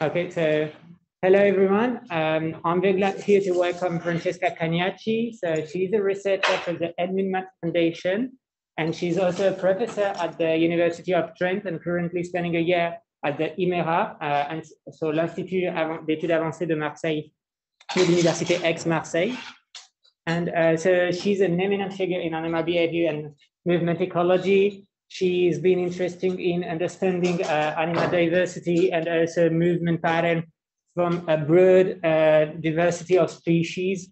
Okay, so hello everyone. I'm very glad here to welcome Francesca Cagnacci. So she's a researcher for the Edmund Mach Foundation, and she's also a professor at the University of Trent and currently spending a year at the IMERA, and so l'Institut d'études avancées de Marseille, l'Université Aix-Marseille. And so she's an eminent figure in animal behavior and movement ecology. She's been interested in understanding animal diversity and also movement pattern from a broad diversity of species.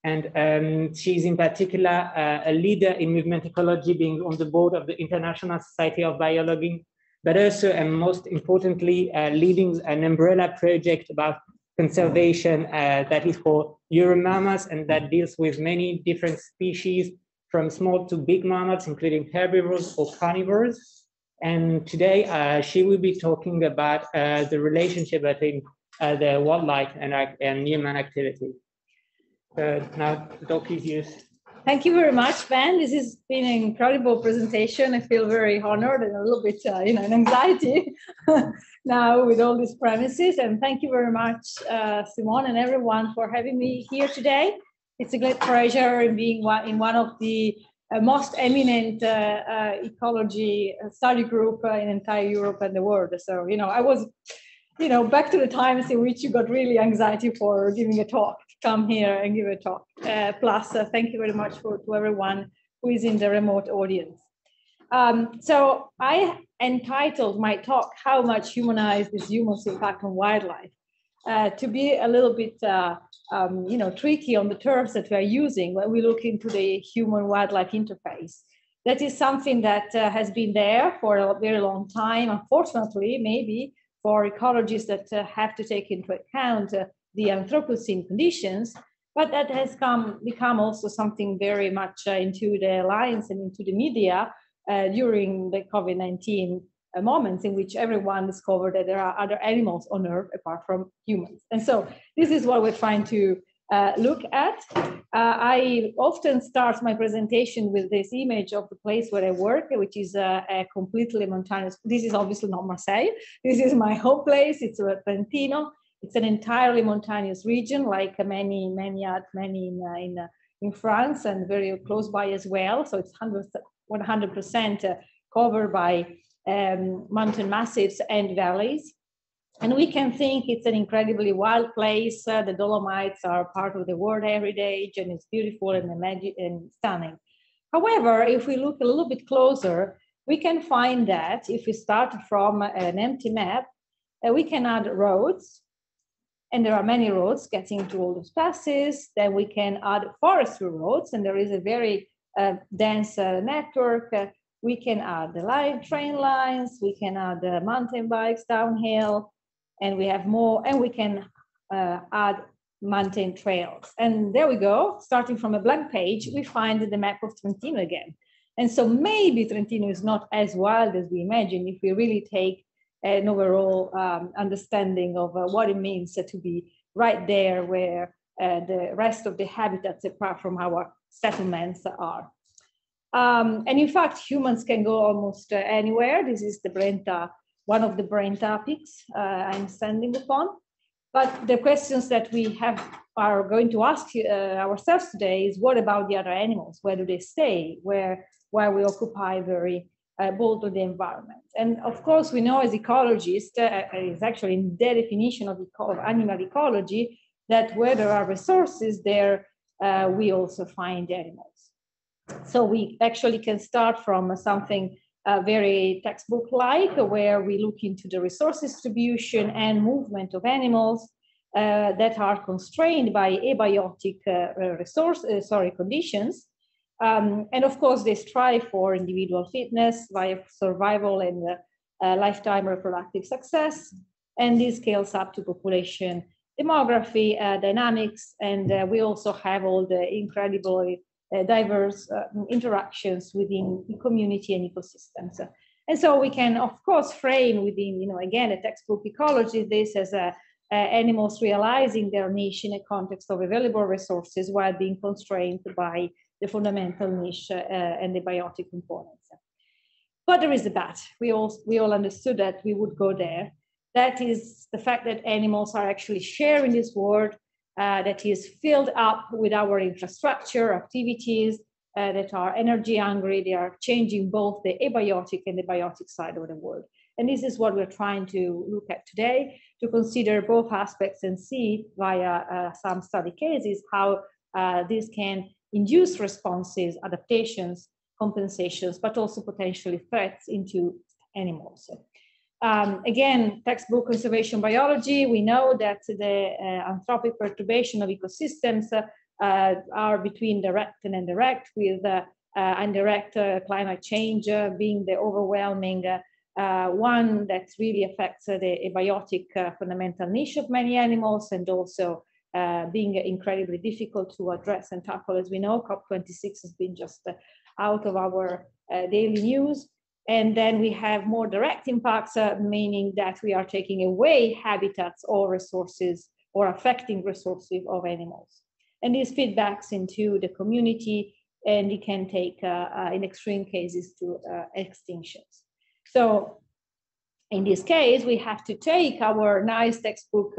And she's in particular a leader in movement ecology, being on the board of the International Society of Biology, but also, and most importantly, leading an umbrella project about conservation that is called Euromammas, and that deals with many different species from small to big mammals, including herbivores or carnivores. And today she will be talking about the relationship between the wildlife and human activity. Now the talk is yours. Thank you very much, Ben. This has been an incredible presentation. I feel very honored and a little bit, in anxiety now with all these premises. And thank you very much, Simone and everyone, for having me here today. It's a great pleasure in being in one of the most eminent ecology study group in entire Europe and the world. So, I was, back to the times in which you got really anxiety for giving a talk. Come here and give a talk. Plus, thank you very much to everyone who is in the remote audience. So I entitled my talk, How Much Humanized is Human's Impact on Wildlife? To be a little bit, tricky on the terms that we are using when we look into the human-wildlife interface. That is something that has been there for a very long time. Unfortunately, maybe for ecologists that have to take into account the Anthropocene conditions, but that has become also something very much into the lines and into the media during the COVID-19 moments in which everyone discovered that there are other animals on Earth apart from humans. And so this is what we're trying to look at. I often start my presentation with this image of the place where I work, which is a completely mountainous. This is obviously not Marseille. This is my home place. It's Trentino. It's an entirely mountainous region, like many in France, and very close by as well. So it's 100% covered by mountain massifs and valleys. And we can think it's an incredibly wild place. The Dolomites are part of the World Heritage, and it's beautiful and stunning. However, if we look a little bit closer, we can find that if we start from an empty map, we can add roads. And there are many roads getting to all those passes. Then we can add forestry roads, and there is a very dense network. We can add the train lines. We can add the mountain bikes downhill, and we have more. And we can add mountain trails. And there we go. Starting from a blank page, we find the map of Trentino again. And so maybe Trentino is not as wild as we imagine if we really take an overall understanding of what it means to be right there where the rest of the habitats apart from our settlements are. And in fact, humans can go almost anywhere. This is the Brenta, one of the Brenta peaks I'm standing upon. But the questions that we are going to ask ourselves today is, what about the other animals? Where do they stay? Where we occupy very both of the environment. And of course, we know as ecologists, it's actually in the definition of animal ecology, that where there are resources there, we also find animals. So we actually can start from something very textbook-like, where we look into the resource distribution and movement of animals that are constrained by abiotic conditions. And of course, they strive for individual fitness via survival and lifetime reproductive success. And this scales up to population demography, dynamics, and we also have all the incredibly diverse interactions within the community and ecosystems. And so we can, of course, frame within, again, a textbook ecology, this as animals realizing their niche in a context of available resources while being constrained by the fundamental niche and the biotic components. But there is a but. We all understood that we would go there. That is the fact that animals are actually sharing this world that is filled up with our infrastructure, activities that are energy hungry. They are changing both the abiotic and the biotic side of the world. And this is what we're trying to look at today, to consider both aspects and see via some study cases how this can induce responses, adaptations, compensations, but also potentially threats into animals. Again, textbook conservation biology, we know that the anthropic perturbation of ecosystems are between direct and indirect, with indirect climate change being the overwhelming one that really affects the abiotic fundamental niche of many animals, and also being incredibly difficult to address and tackle. As we know, COP26 has been just out of our daily news. And then we have more direct impacts, meaning that we are taking away habitats or resources or affecting resources of animals. And this feedbacks into the community, and it can take, in extreme cases, to extinctions. So in this case, we have to take our nice textbook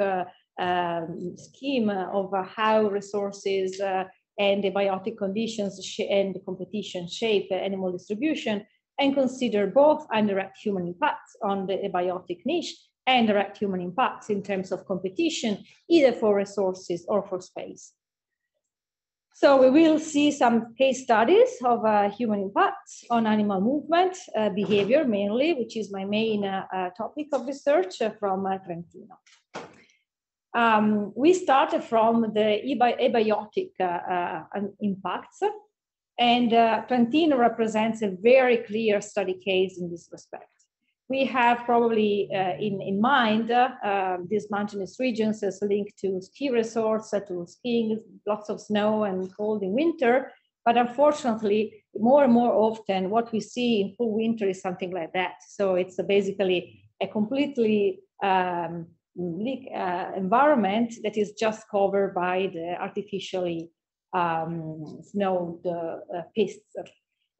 scheme of how resources and the biotic conditions and the competition shape animal distribution, and consider both indirect human impacts on the abiotic niche and direct human impacts in terms of competition, either for resources or for space. So we will see some case studies of human impacts on animal movement, behavior mainly, which is my main topic of research from Trentino. We started from the abiotic impacts, and Trentino represents a very clear study case in this respect. We have probably in mind these mountainous regions as linked to ski resorts, to skiing, lots of snow and cold in winter. But unfortunately, more and more often, what we see in full winter is something like that. So it's basically a completely environment that is just covered by the artificially snowed pistes.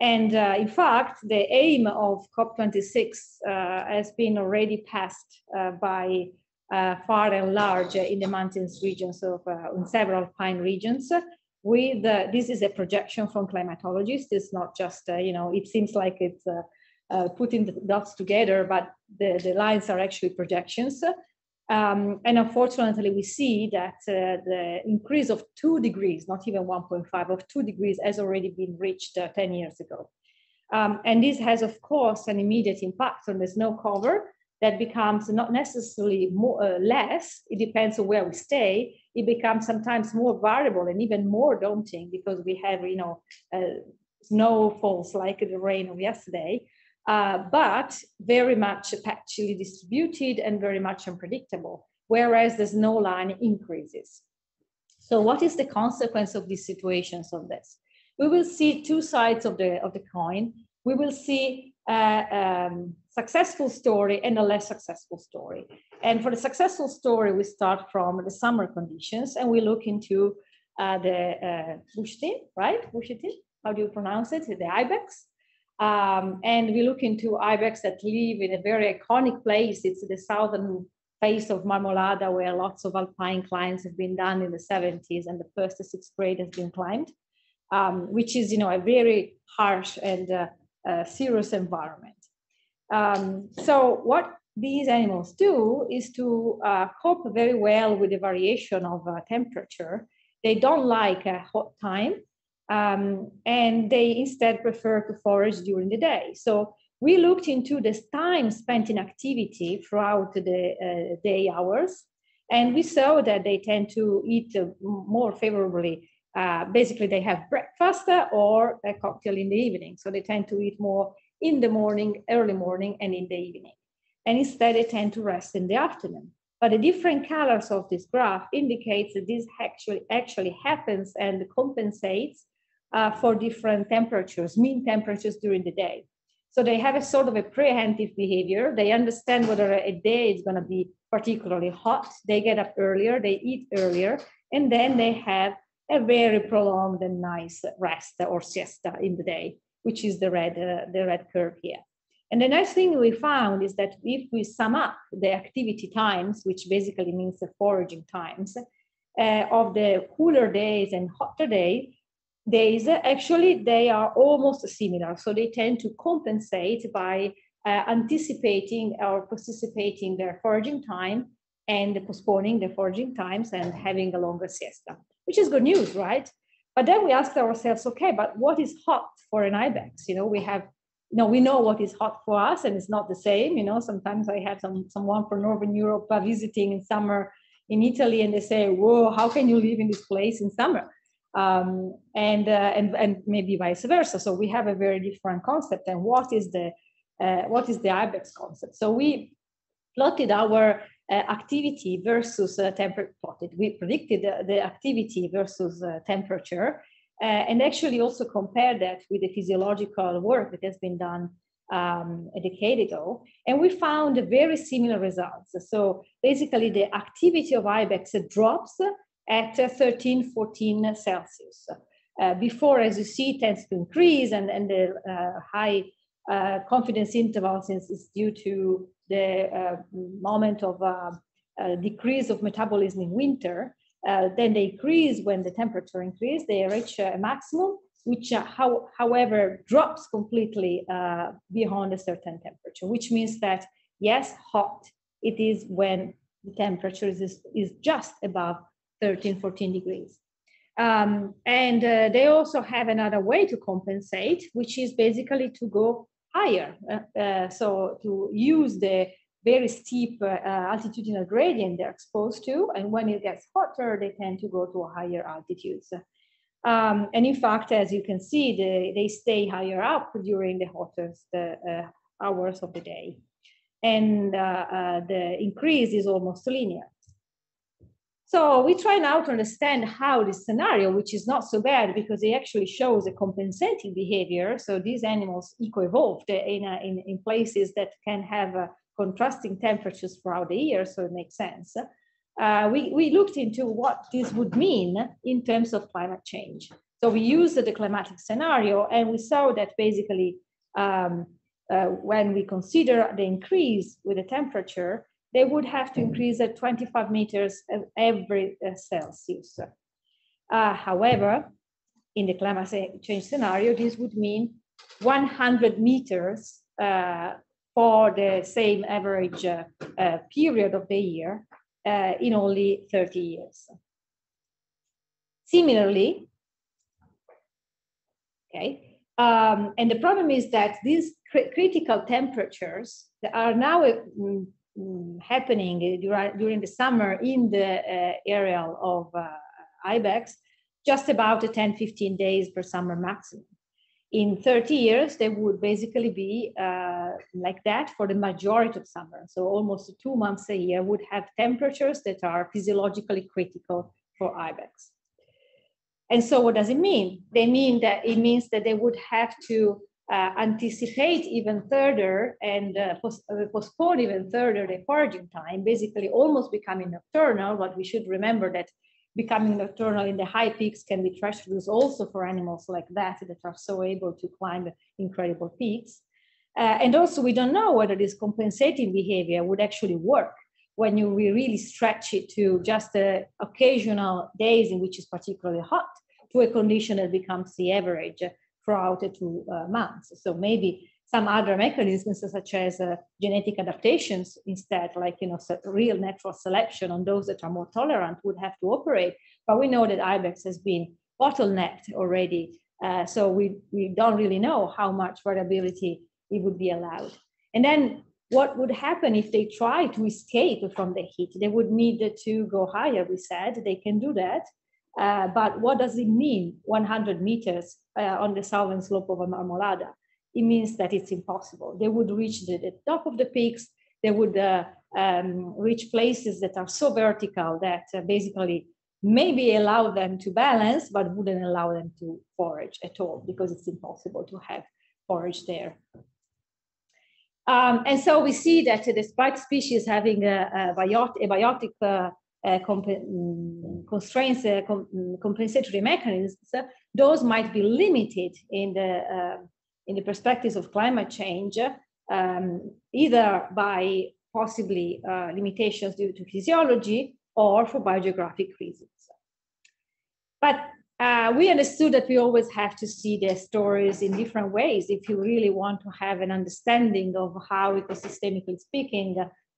And in fact, the aim of COP26 has been already passed by far and large in the mountainous regions of in several pine regions. With this is a projection from climatologists. It's not just it seems like it's putting the dots together, but the lines are actually projections. And unfortunately, we see that the increase of 2 degrees, not even 1.5, of 2 degrees has already been reached 10 years ago. And this has, of course, an immediate impact on the snow cover that becomes not necessarily more, less. It depends on where we stay. It becomes sometimes more variable and even more daunting because we have, snowfalls like the rain of yesterday. But very much patchily distributed and very much unpredictable, whereas the snow line increases. So what is the consequence of these situations of this? We will see two sides of the coin. We will see a successful story and a less successful story. And for the successful story, we start from the summer conditions and we look into the Bushtin, right? Bushtin, how do you pronounce it? The ibex. And we look into ibex that live in a very iconic place. It's the southern face of Marmolada, where lots of alpine climbs have been done in the 70s, and the first to sixth grade has been climbed, which is, a very harsh and serious environment. So what these animals do is to cope very well with the variation of temperature. They don't like a hot time. And they instead prefer to forage during the day. So we looked into the time spent in activity throughout the day hours, and we saw that they tend to eat more favorably. Basically, they have breakfast or a cocktail in the evening. So they tend to eat more in the morning, early morning, and in the evening. And instead, they tend to rest in the afternoon. But the different colors of this graph indicates that this actually happens and compensates for different temperatures, mean temperatures during the day. So they have a sort of a preemptive behavior. They understand whether a day is going to be particularly hot. They get up earlier, they eat earlier, and then they have a very prolonged and nice rest or siesta in the day, which is the red curve here. And the next thing we found is that if we sum up the activity times, which basically means the foraging times, of the cooler days and hotter days, actually they are almost similar. So they tend to compensate by anticipating or participating their foraging time and postponing the foraging times and having a longer siesta, which is good news, right? But then we asked ourselves, okay, but what is hot for an ibex? You know, we know what is hot for us, and it's not the same. You know, sometimes I have someone from Northern Europe visiting in summer in Italy, and they say, "Whoa, how can you live in this place in summer?" And maybe vice versa. So we have a very different concept. And what is the ibex concept? So we plotted our activity versus we predicted the activity versus temperature, and actually also compared that with the physiological work that has been done a decade ago, and we found very similar results. So basically the activity of ibex drops at 13, 14 Celsius. Before, as you see, tends to increase, and the high confidence intervals is due to the moment of decrease of metabolism in winter. Then they increase when the temperature increases. They reach a maximum, which however drops completely beyond a certain temperature, which means that yes, hot it is when the temperature is just above 13, 14 degrees. And they also have another way to compensate, which is basically to go higher. So to use the very steep altitudinal gradient they're exposed to, and when it gets hotter, they tend to go to higher altitudes. And in fact, as you can see, they stay higher up during the hottest hours of the day. And the increase is almost linear. So we try now to understand how this scenario, which is not so bad because it actually shows a compensating behavior. So these animals eco-evolved in places that can have contrasting temperatures throughout the year, so it makes sense. We looked into what this would mean in terms of climate change. So we used the climatic scenario, and we saw that basically when we consider the increase with the temperature, they would have to increase at 25 meters every Celsius. However, in the climate change scenario, this would mean 100 meters for the same average period of the year in only 30 years. Similarly, okay, and the problem is that these critical temperatures that are now happening during the summer in the area of ibex, just about 10-15 days per summer maximum. In 30 years, they would basically be like that for the majority of summer. So almost 2 months a year would have temperatures that are physiologically critical for ibex. And so what does it mean? It means that they would have to anticipate even further and postpone even further the foraging time, basically almost becoming nocturnal. But we should remember that becoming nocturnal in the high peaks can be treacherous also for animals like that are so able to climb incredible peaks. And also we don't know whether this compensating behavior would actually work when we really stretch it to just occasional days in which it's particularly hot to a condition that becomes the average throughout the 2 months. So maybe some other mechanisms such as genetic adaptations instead, like real natural selection on those that are more tolerant would have to operate. But we know that ibex has been bottlenecked already. So we don't really know how much variability it would be allowed. And then what would happen if they try to escape from the heat? They would need to go higher, we said. They can do that. But what does it mean, 100 meters on the southern slope of a Marmolada? It means that it's impossible. They would reach the top of the peaks. They would reach places that are so vertical that basically maybe allow them to balance, but wouldn't allow them to forage at all because it's impossible to have forage there. And so we see that despite species having a biotic constraints, compensatory mechanisms, those might be limited in the perspectives of climate change either by possibly limitations due to physiology or for biogeographic reasons. But we understood that we always have to see the stories in different ways if you really want to have an understanding of how, ecosystemically speaking,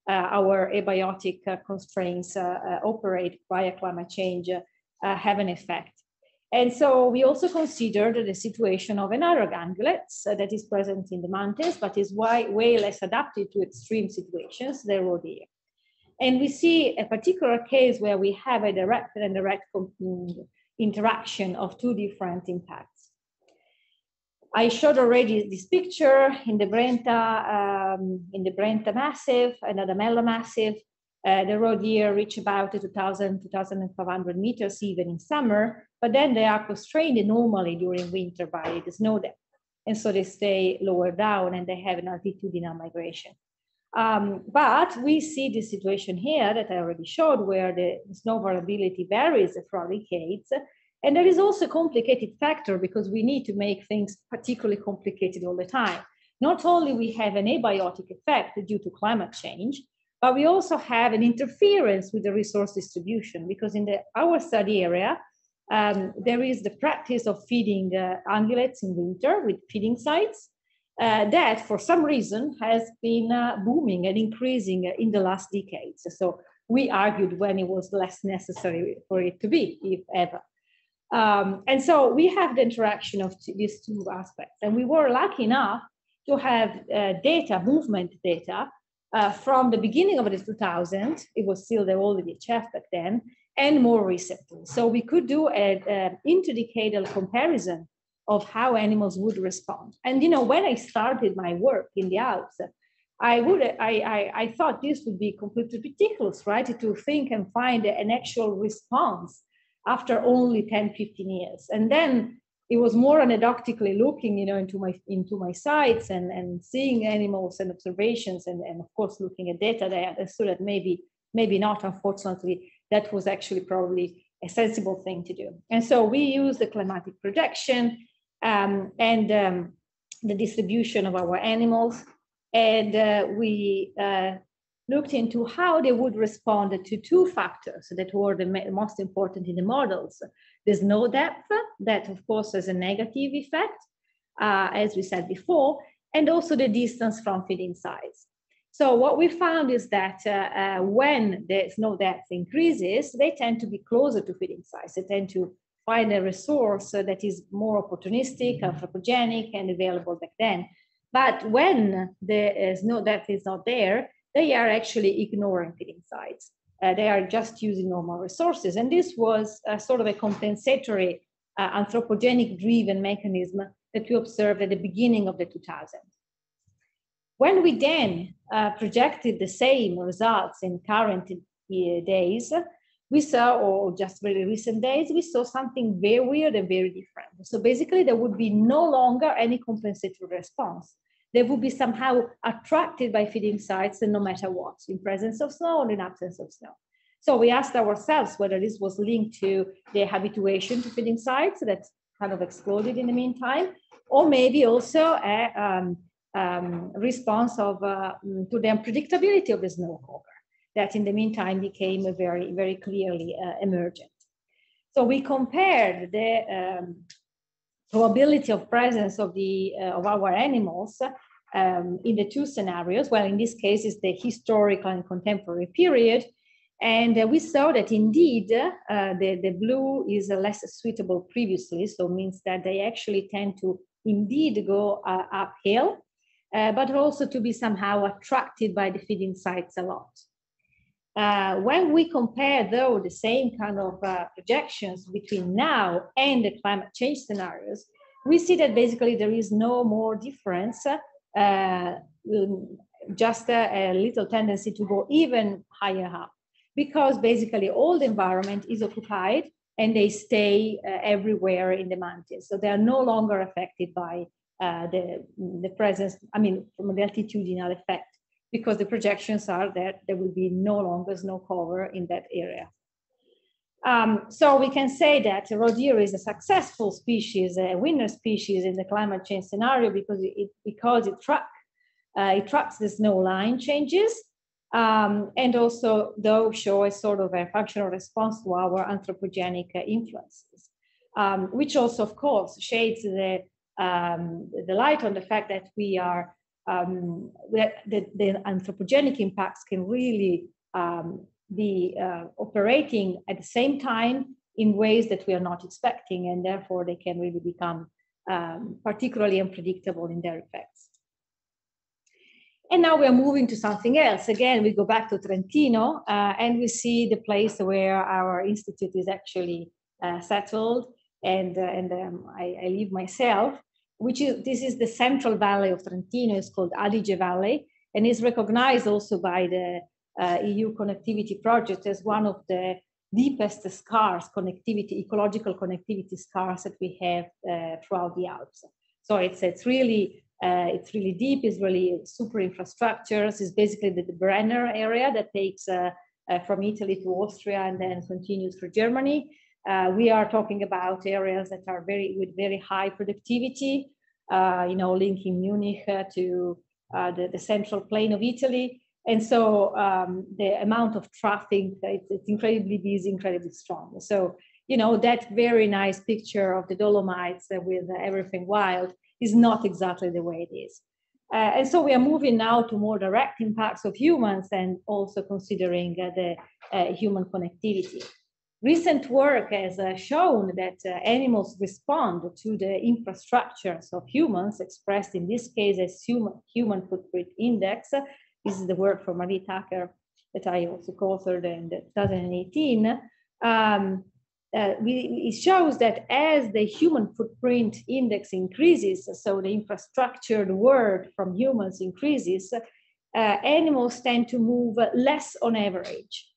our abiotic constraints operate via climate change have an effect. And so we also considered the situation of another ungulate that is present in the mountains, but is way less adapted to extreme situations, the roe deer. And we see a particular case where we have a direct and indirect interaction of two different impacts. I showed already this picture in the Brenta Massif and the Mello Massif. The roe deer reach about 2,000, 2,500 meters even in summer, but then they are constrained normally during winter by the snow depth. And so they stay lower down and they have an altitudinal migration. But we see the situation here that I already showed where the snow variability varies throughout decades. And there is also a complicated factor because we need to make things particularly complicated all the time. Not only we have an abiotic effect due to climate change, but we also have an interference with the resource distribution because in our study area, there is the practice of feeding ungulates in winter with feeding sites that for some reason has been booming and increasing in the last decades. So we argued when it was less necessary for it to be, if ever. And so we have the interaction of these two aspects. And we were lucky enough to have data, movement data, from the beginning of the 2000s, it was still the old VHF back then, and more recently. So we could do an interdecadal comparison of how animals would respond. And when I started my work in the Alps, I thought this would be completely ridiculous, right? To think and find an actual response after only 10, 15 years. And then it was more anecdotically looking, into my sites and seeing animals and observations, and of course looking at data. They understood that maybe not. Unfortunately, that was actually probably a sensible thing to do. And so we used the climatic projection and the distribution of our animals, and we looked into how they would respond to two factors that were the most important in the models. The snow depth, that of course has a negative effect, as we said before, and also the distance from feeding sites. So what we found is that when the snow depth increases, they tend to be closer to feeding sites. They tend to find a resource that is more opportunistic, anthropogenic, and available back then. But when the snow depth is not there, they are actually ignoring feeding sites. They are just using normal resources. And this was sort of a compensatory anthropogenic-driven mechanism that we observed at the beginning of the 2000s. When we then projected the same results in current days, we saw, or just very recent days, we saw something very weird and very different. So basically, there would be no longer any compensatory response. They would be somehow attracted by feeding sites, and no matter what, in presence of snow or in absence of snow. So we asked ourselves whether this was linked to their habituation to feeding sites that kind of exploded in the meantime, or maybe also a response of to the unpredictability of the snow cover that in the meantime became very, very clearly emergent. So we compared the probability of presence of our animals in the two scenarios. Well, in this case, it's the historical and contemporary period. And we saw that indeed the blue is less suitable previously, so means that they actually tend to indeed go uphill, but also to be somehow attracted by the feeding sites a lot. When we compare, though, the same kind of projections between now and the climate change scenarios, we see that basically there is no more difference, just a little tendency to go even higher up, because basically all the environment is occupied and they stay everywhere in the mountains. So they are no longer affected by the presence, from the altitudinal effect, because the projections are that there will be no longer snow cover in that area. So we can say that roe deer is a successful species, a winner species in the climate change scenario because it tracks It tracks the snow line changes, and also those show a sort of a functional response to our anthropogenic influences, which also, of course, shades the light on the fact that we are the anthropogenic impacts can really be operating at the same time in ways that we are not expecting, and therefore they can really become particularly unpredictable in their effects. And now we are moving to something else. Again, we go back to Trentino, and we see the place where our institute is actually settled, and I live myself, this is the central valley of Trentino. It's called Adige Valley, and is recognized also by the EU Connectivity Project as one of the deepest scars, ecological connectivity scars that we have throughout the Alps. So it's really deep. It's really super infrastructures. It's basically the Brenner area that takes from Italy to Austria and then continues through Germany. We are talking about areas that are with very high productivity, linking Munich to the central plain of Italy. And so the amount of traffic, it's incredibly busy, incredibly strong. So, that very nice picture of the Dolomites with everything wild is not exactly the way it is. And so we are moving now to more direct impacts of humans and also considering the human connectivity. Recent work has shown that animals respond to the infrastructures of humans, expressed in this case as human footprint index. This is the work from Marie Tucker that I also co-authored in 2018. It shows that as the human footprint index increases, so the infrastructured world from humans increases, animals tend to move less on average.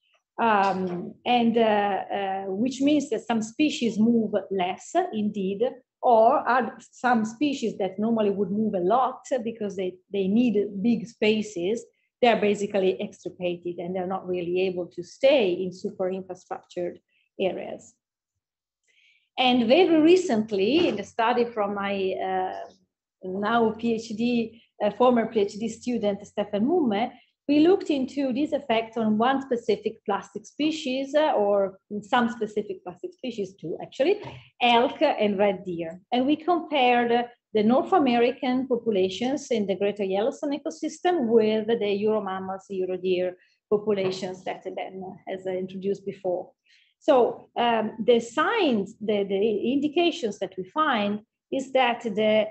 Which means that some species move less, indeed, or some species that normally would move a lot because they need big spaces, they're basically extirpated and they're not really able to stay in super infrastructured areas. And very recently, in a study from my former PhD student, Stefan Mumme, we looked into these effects on one specific plastic species, or some specific plastic species too, actually, elk and red deer. And we compared the North American populations in the Greater Yellowstone ecosystem with the Euro mammals, Euro deer populations that Ben has introduced before. So the signs, the indications that we find is that the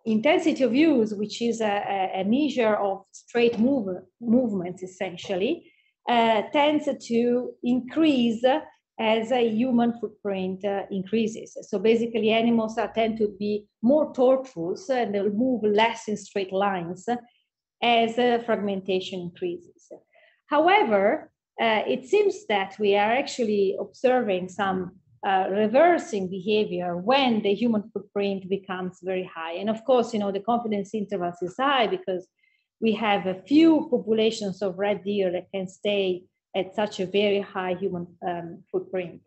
intensity of use, which is a measure of straight movements essentially, tends to increase as a human footprint increases. So basically animals tend to be more tortuous and they'll move less in straight lines as fragmentation increases. However, it seems that we are actually observing some reversing behavior when the human footprint becomes very high. And of course, the confidence intervals is high because we have a few populations of red deer that can stay at such a very high human footprint.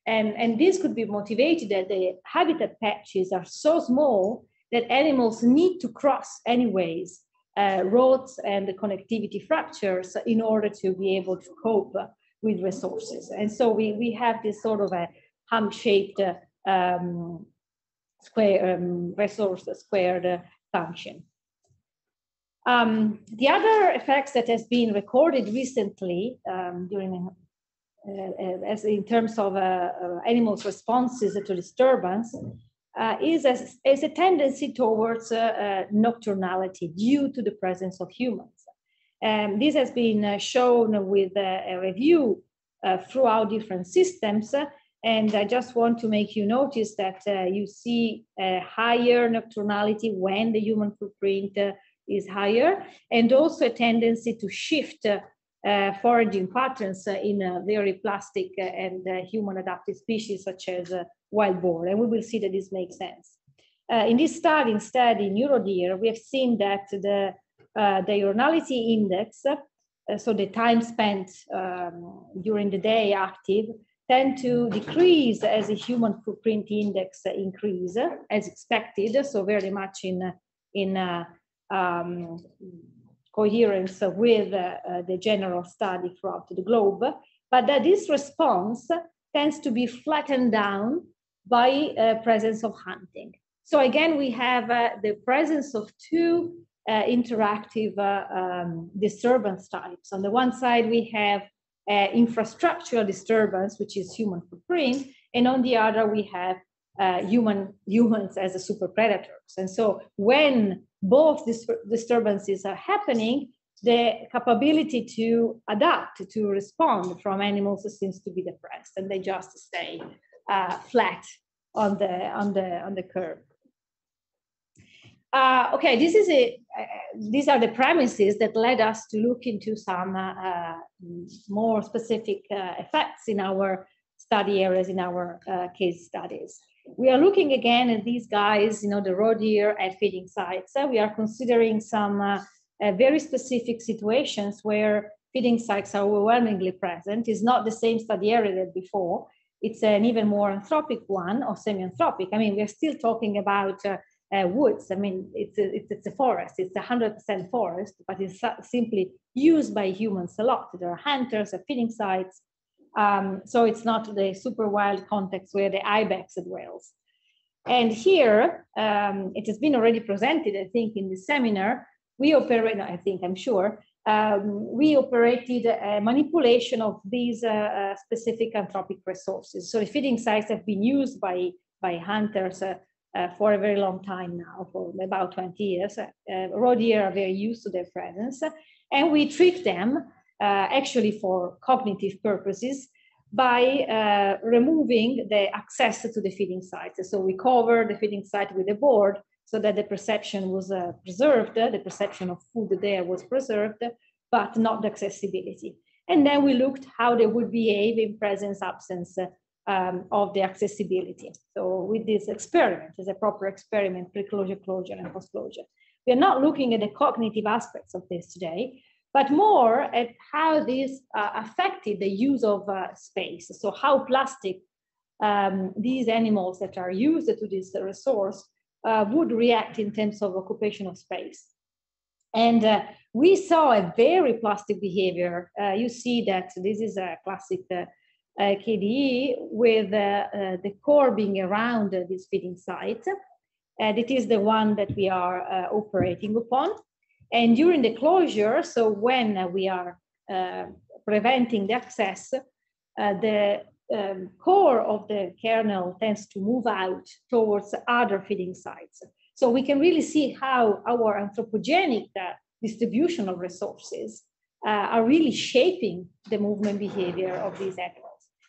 And this could be motivated that the habitat patches are so small that animals need to cross anyways roads and the connectivity fractures in order to be able to cope with resources. And so we have this sort of a hump-shaped resource squared function. The other effects that has been recorded recently as in terms of animals' responses to disturbance is a tendency towards nocturnality due to the presence of humans. This has been shown with a review throughout different systems. And I just want to make you notice that you see a higher nocturnality when the human footprint is higher, and also a tendency to shift foraging patterns in very plastic and human adapted species such as wild boar. And we will see that this makes sense. In this study, instead, in Euro deer, we have seen that the Diurnality Index, so the time spent during the day active, tend to decrease as a human footprint index increase as expected, so very much in in coherence with the general study throughout the globe, but that this response tends to be flattened down by presence of hunting. So again, we have the presence of two interactive disturbance types. On the one side, we have infrastructural disturbance, which is human footprint, and on the other, we have humans as a super predators. And so when both disturbances are happening, the capability to adapt, to respond from animals seems to be depressed, and they just stay flat on the curve. Okay, these are the premises that led us to look into some more specific effects in our study areas, in our case studies. We are looking again at these guys, the roe deer at feeding sites. We are considering some very specific situations where feeding sites are overwhelmingly present. It's not the same study area that before. It's an even more anthropic one, or semi-anthropic. I mean, we're still talking about woods. I mean, it's a forest. It's 100% forest, but it's simply used by humans a lot. There are hunters at feeding sites. So it's not the super wild context where the ibex dwells. And here, it has been already presented, I think, in the seminar. We operate, I'm sure, we operated a manipulation of these specific anthropic resources. So the feeding sites have been used by hunters for a very long time now, for about 20 years. Roe deer are very used to their presence, and we trick them actually for cognitive purposes by removing the access to the feeding sites. So we cover the feeding site with a board so that the perception was preserved, the perception of food there was preserved, but not the accessibility. And then we looked how they would behave in presence, absence of the accessibility. So with this experiment, as a proper experiment, pre-closure, closure, and post-closure. We are not looking at the cognitive aspects of this today, but more at how this affected the use of space. So how plastic these animals that are used to this resource would react in terms of occupation of space. And we saw a very plastic behavior. You see that this is a classic KDE with the core being around this feeding site. It is the one that we are operating upon. And during the closure, so when we are preventing the access, the core of the kernel tends to move out towards other feeding sites. So we can really see how our anthropogenic distribution of resources are really shaping the movement behavior of these animals.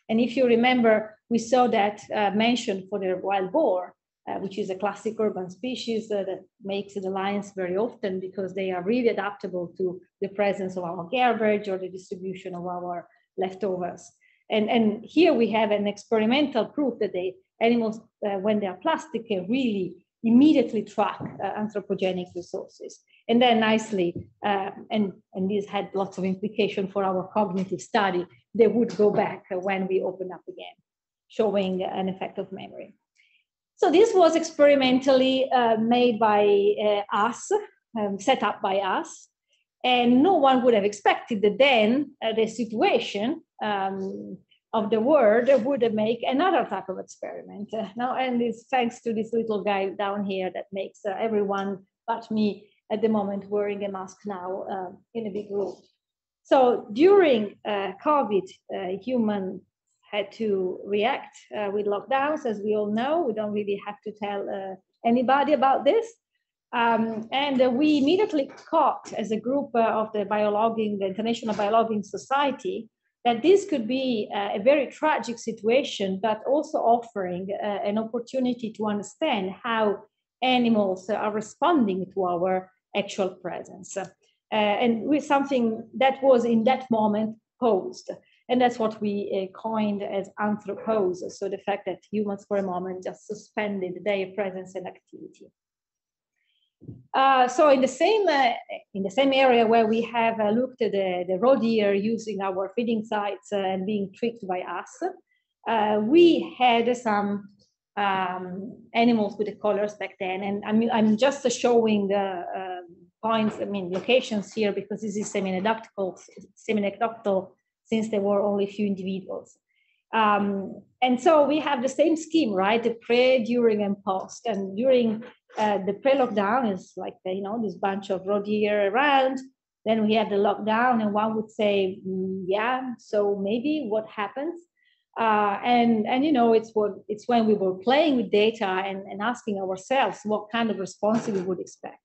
And if you remember, we saw that mentioned for the wild boar, which is a classic urban species that makes the lions very often because they are really adaptable to the presence of our garbage or the distribution of our leftovers. And here we have an experimental proof that the animals, when they are plastic, can really immediately track anthropogenic resources. And then nicely, and this had lots of implication for our cognitive study, they would go back when we open up again, showing an effect of memory. So this was experimentally made by us, set up by us, and no one would have expected that then the situation of the world would make another type of experiment. And it's thanks to this little guy down here that makes everyone but me at the moment wearing a mask now in a big room. So during COVID, humans had to react with lockdowns, as we all know. We don't really have to tell anybody about this. And we immediately caught, as a group of the International Biologging Society, that this could be a very tragic situation, but also offering an opportunity to understand how animals are responding to our actual presence. And with something that was in that moment posed. And that's what we coined as anthropose. So the fact that humans for a moment just suspended their presence and activity. So in the same area where we have looked at the roe deer using our feeding sites and being tricked by us, we had some animals with the colors back then. And I'm just showing the points, locations here, because this is semi-anecdotal, since there were only a few individuals. And so we have the same scheme, right? The pre, during, and post. And during the pre-lockdown is like, this bunch of roe deer around. Then we have the lockdown, and one would say, yeah, so maybe what happens? And it's when we were playing with data and asking ourselves what kind of response we would expect.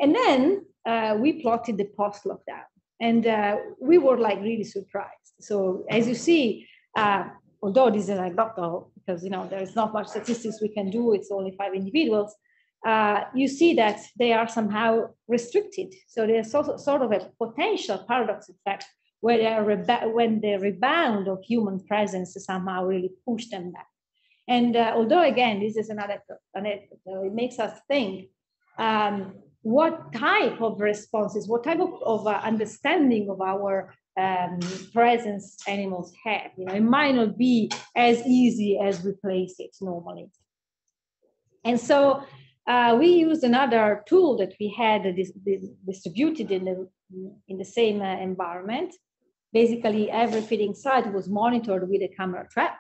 And then we plotted the post-lockdown, and we were like really surprised. So as you see, although this is anecdotal, because there is not much statistics we can do, it's only 5 individuals, you see that they are somehow restricted. So there's sort of a potential paradox effect where when the rebound of human presence somehow really pushed them back. And although, again, this is another, it makes us think, what type of responses, what type of understanding of our presence animals have. It might not be as easy as we place it normally. And so we used another tool that we had distributed in the same environment. Basically, every feeding site was monitored with a camera trap.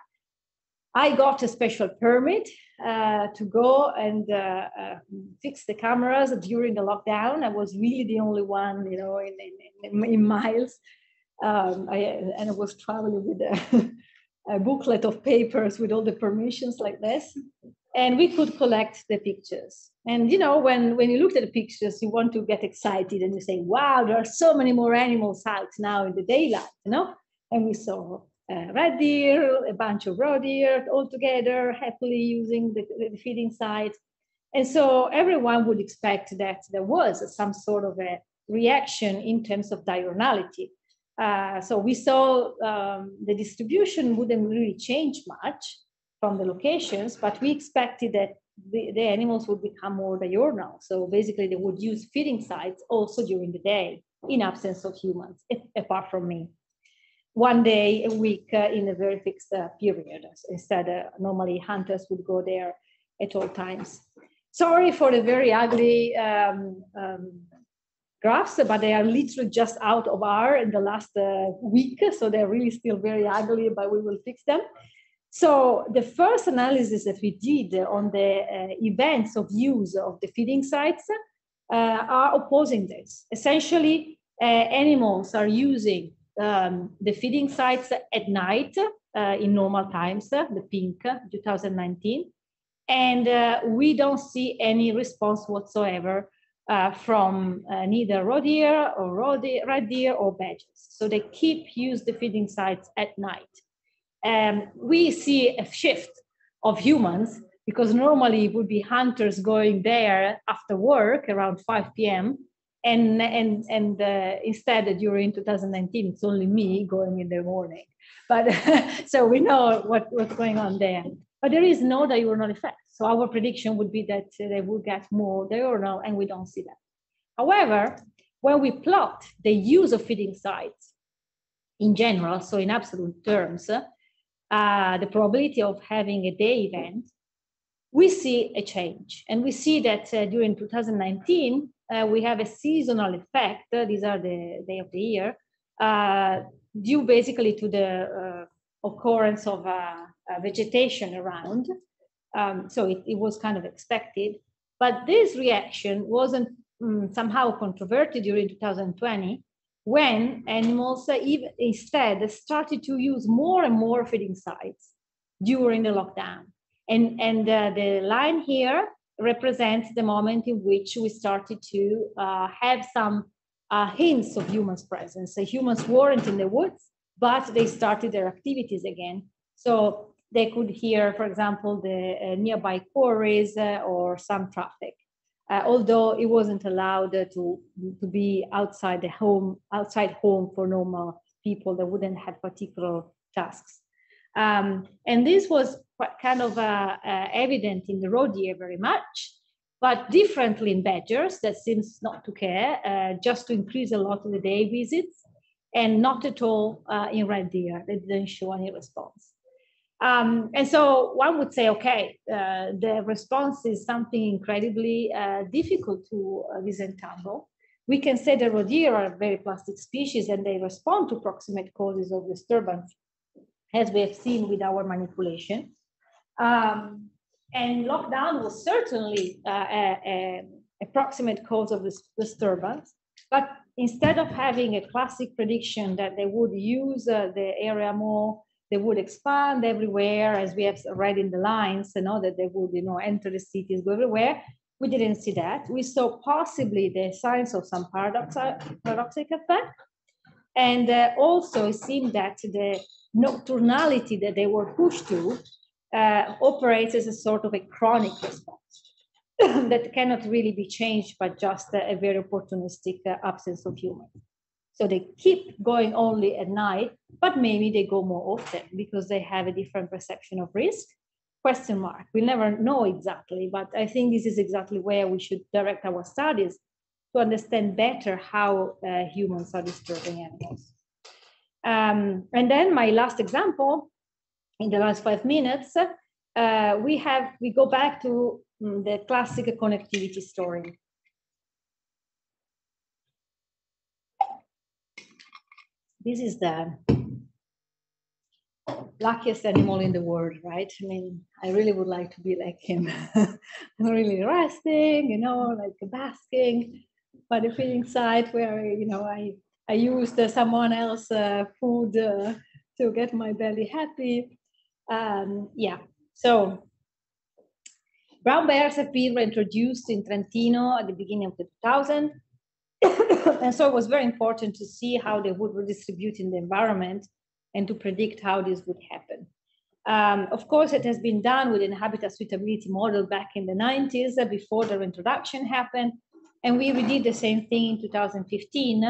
I got a special permit to go and fix the cameras during the lockdown. I was really the only one, in miles. And I was traveling with a booklet of papers with all the permissions like this. And we could collect the pictures. And when you look at the pictures, you want to get excited and you say, wow, there are so many more animals out now in the daylight, And we saw red deer, a bunch of roe deer all together, happily using the feeding site. And so everyone would expect that there was some sort of a reaction in terms of diurnality. So we saw the distribution wouldn't really change much from the locations, but we expected that the animals would become more diurnal. So basically they would use feeding sites also during the day in absence of humans, apart from me. One day a week in a very fixed period. Instead, normally hunters would go there at all times. Sorry for the very ugly graphs, but they are literally just out of R in the last week. So they're really still very ugly, but we will fix them. So the first analysis that we did on the events of use of the feeding sites are opposing this. Essentially, animals are using the feeding sites at night in normal times, the pink, 2019. And we don't see any response whatsoever from neither roe deer or red deer or badgers. So they keep use the feeding sites at night. We see a shift of humans, because normally it would be hunters going there after work around 5 p.m. And instead, during 2019, it's only me going in the morning. But so we know what's going on there. But there is no diurnal effect. So our prediction would be that they would get more diurnal, and we don't see that. However, when we plot the use of feeding sites in general, so in absolute terms, the probability of having a day event, we see a change. And we see that during 2019, we have a seasonal effect. These are the day of the year, due basically to the occurrence of vegetation around. So it was kind of expected. But this reaction wasn't somehow controverted during 2020, when animals instead started to use more and more feeding sites during the lockdown. And the line here represents the moment in which we started to have some hints of humans' presence. So humans weren't in the woods, but they started their activities again. So they could hear, for example, the nearby quarries or some traffic. Although it wasn't allowed to be outside home for normal people that wouldn't have particular tasks. And this was kind of evident in the roe deer very much, but differently in badgers that seems not to care, just to increase a lot of the day visits, and not at all in red deer that didn't show any response. And so one would say, okay, the response is something incredibly difficult to disentangle. We can say the roe deer are very plastic species and they respond to proximate causes of disturbance, as we have seen with our manipulation. And lockdown was certainly a proximate cause of this disturbance. But instead of having a classic prediction that they would use the area more, they would expand everywhere, as we have read in the lines, that they would, enter the cities, go everywhere. We didn't see that. We saw possibly the signs of some paradoxic effect. And also it seemed that the nocturnality that they were pushed to operates as a sort of a chronic response that cannot really be changed by just a very opportunistic absence of humans. So they keep going only at night, but maybe they go more often because they have a different perception of risk. Question mark. We'll never know exactly, but I think this is exactly where we should direct our studies to understand better how humans are disturbing animals. And then my last example, in the last 5 minutes, we go back to the classic connectivity story. This is the luckiest animal in the world, right? I mean, I really would like to be like him. I'm really resting, like basking, but the feeding site where, I used someone else's food to get my belly happy. So brown bears have been introduced in Trentino at the beginning of the 2000s. And so it was very important to see how they would redistribute in the environment and to predict how this would happen. Of course, it has been done with a habitat suitability model back in the 90s before their introduction happened. And we redid the same thing in 2015,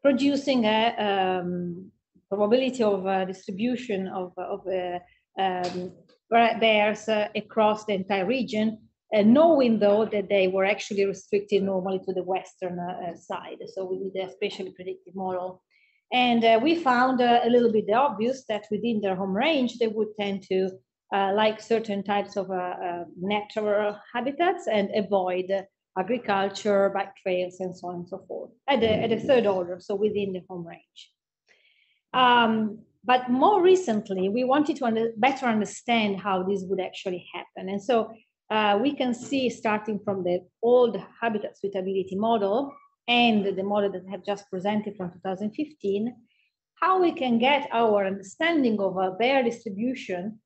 producing a probability of distribution of bears across the entire region, knowing though that they were actually restricted normally to the western side. So we did a spatially predictive model. And we found a little bit obvious that within their home range, they would tend to like certain types of natural habitats and avoid agriculture, bike trails, and so on and so forth at the third order, so within the home range. But more recently, we wanted to better understand how this would actually happen. And so we can see, starting from the old habitat suitability model and the model that I have just presented from 2015, how we can get our understanding of a bear distribution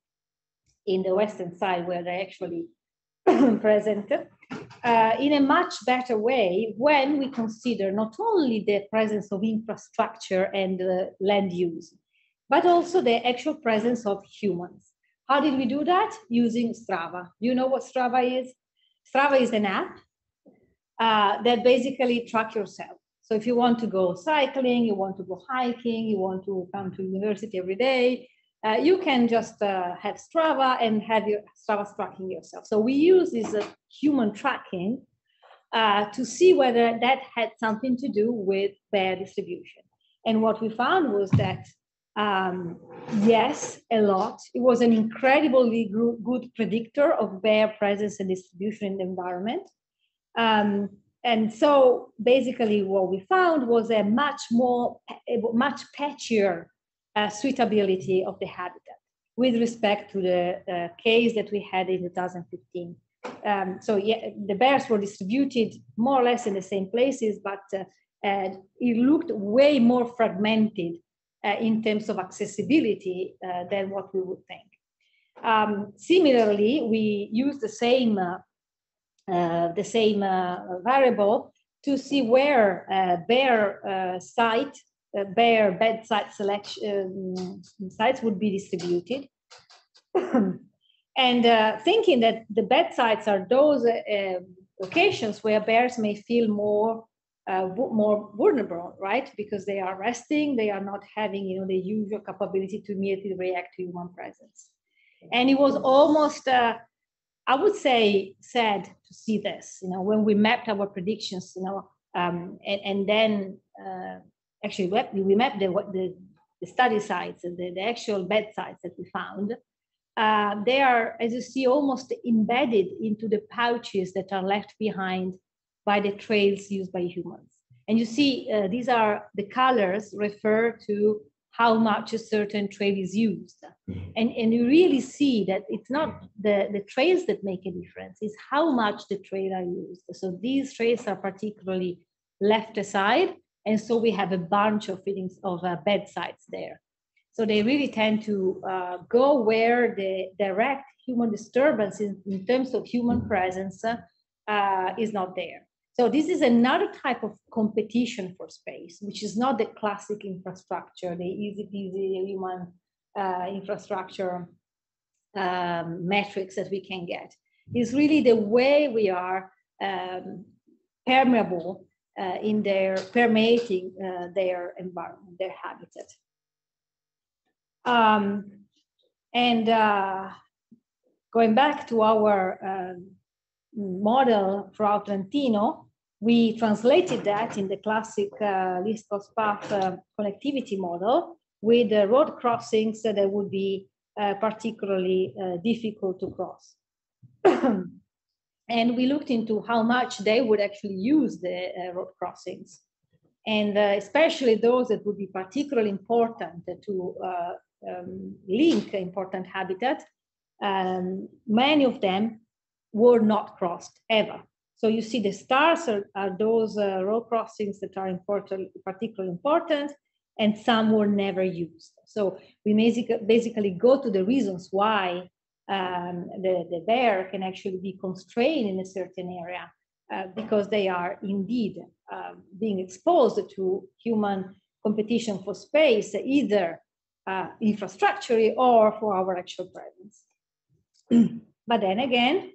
in the western side where they're actually present in a much better way when we consider not only the presence of infrastructure and land use, but also the actual presence of humans. How did we do that? Using Strava. You know what Strava is? Strava is an app that basically tracks yourself. So if you want to go cycling, you want to go hiking, you want to come to university every day, you can just have Strava and have your Strava tracking yourself. So we use this human tracking to see whether that had something to do with bear distribution. And what we found was that yes, a lot. It was an incredibly good predictor of bear presence and distribution in the environment. And so basically what we found was a much patchier suitability of the habitat with respect to the case that we had in 2015. So yeah, the bears were distributed more or less in the same places, but it looked way more fragmented in terms of accessibility than what we would think. Similarly, we used the same variable to see where bear bedside selection sites would be distributed. And thinking that the bed sites are those locations where bears may feel more vulnerable, right? Because they are resting, they are not having, the usual capability to immediately react to human presence. And it was almost, I would say, sad to see this, when we mapped our predictions, and then actually we mapped the study sites, the actual bed sites that we found, they are, as you see, almost embedded into the pouches that are left behind by the trails used by humans. And you see, these are the colors refer to how much a certain trail is used. And you really see that it's not the trails that make a difference, it's how much the trails are used. So these trails are particularly left aside. And so we have a bunch of feelings of bed sites there. So they really tend to go where the direct human disturbance in terms of human presence is not there. So this is another type of competition for space, which is not the classic infrastructure, the easy peasy human infrastructure metrics that we can get. It's really the way we are permeable in their permeating their environment, their habitat. Going back to our model for Trentino, we translated that in the classic least cost path connectivity model with road crossings that would be particularly difficult to cross. And we looked into how much they would actually use the road crossings, and especially those that would be particularly important to link important habitat. Many of them were not crossed ever. So you see the stars are those road crossings that are particularly important, and some were never used. So we basically go to the reasons why the bear can actually be constrained in a certain area because they are indeed being exposed to human competition for space, either infrastructurally or for our actual presence. But then again,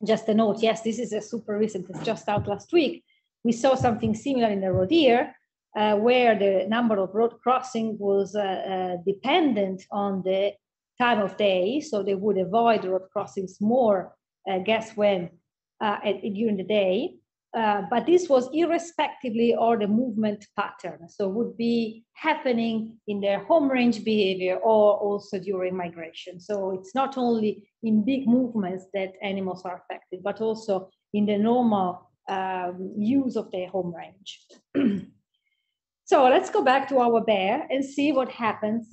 just a note, yes, this is a super recent, it's just out last week. We saw something similar in the road here, where the number of road crossing was dependent on the time of day. So they would avoid road crossings more, guess when, during the day. But this was irrespectively of the movement pattern. So would be happening in their home range behavior or also during migration. So it's not only in big movements that animals are affected, but also in the normal use of their home range. So let's go back to our bear and see what happens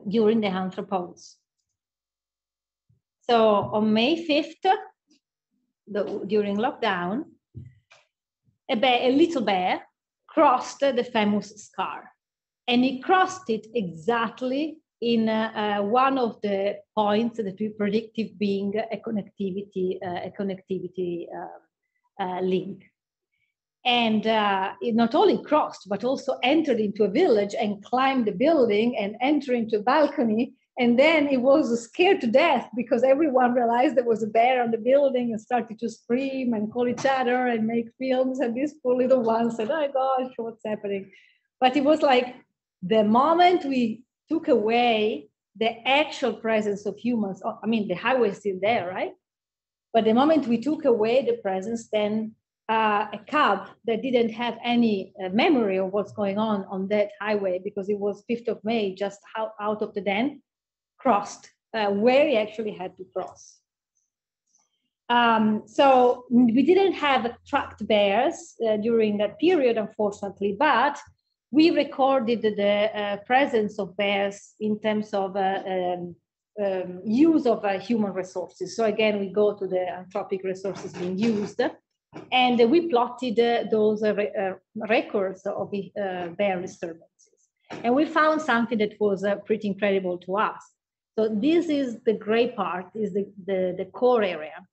during the anthropods. So on May 5th, during lockdown, a little bear crossed the famous scar, and he crossed it exactly in one of the points that we predicted being a connectivity link. And it not only crossed, but also entered into a village and climbed the building and entered into a balcony. And then it was scared to death because everyone realized there was a bear on the building and started to scream and call each other and make films. And this poor little one said, oh gosh, what's happening? But it was like the moment we took away the actual presence of humans, I mean, the highway is still there, right? But the moment we took away the presence, then a cab that didn't have any memory of what's going on that highway, because it was 5th of May, just out of the den, crossed where he actually had to cross. So we didn't have tracked bears during that period, unfortunately, but we recorded the presence of bears in terms of use of human resources. So again, we go to the anthropic resources being used, and we plotted those records of bear disturbances. And we found something that was pretty incredible to us. So this is the gray part, is the core area,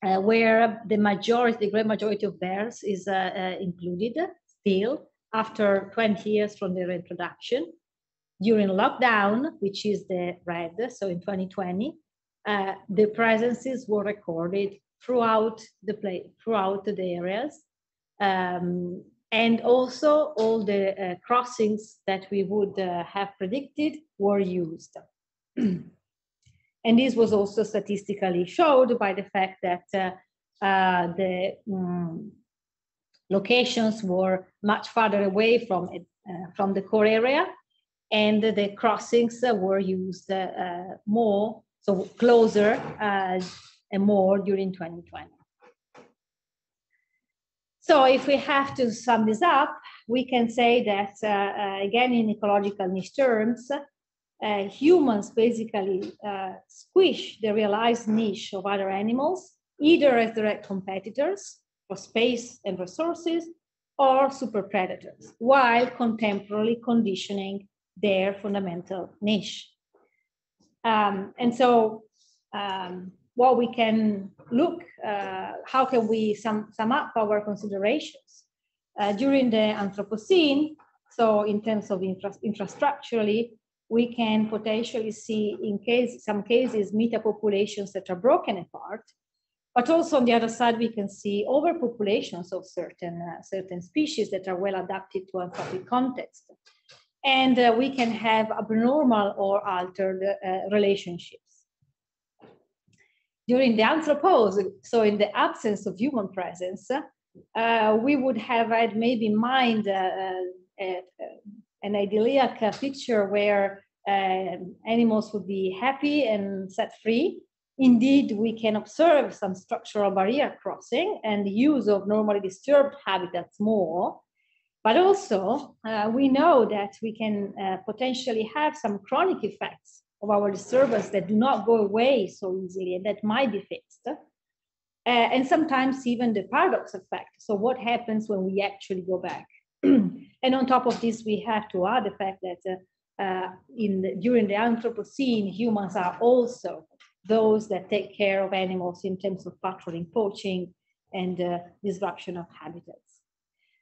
where the great majority of bears is included still after 20 years from their introduction. During lockdown, which is the red, so in 2020, the presences were recorded throughout the areas, and also all the crossings that we would have predicted were used. And this was also statistically showed by the fact that the locations were much farther away from from the core area, and the crossings were used more, so closer and more during 2020. So if we have to sum this up, we can say that, again, in ecological niche terms, humans basically squish the realized niche of other animals, either as direct competitors for space and resources, or super predators, while contemporarily conditioning their fundamental niche. And so what we can look, how can we sum up our considerations? During the Anthropocene, so in terms of infrastructurally, we can potentially see in some cases metapopulations that are broken apart, but also on the other side, we can see overpopulations of certain species that are well adapted to anthropic context. And we can have abnormal or altered relationships. During the Anthropocene, so in the absence of human presence, we would have had maybe in mind an idyllic picture where animals would be happy and set free. Indeed, we can observe some structural barrier crossing and the use of normally disturbed habitats more. But also, we know that we can potentially have some chronic effects of our disturbance that do not go away so easily and that might be fixed. And sometimes even the paradox effect. So what happens when we actually go back? And on top of this, we have to add the fact that during the Anthropocene, humans are also those that take care of animals in terms of patrolling, poaching, and disruption of habitats.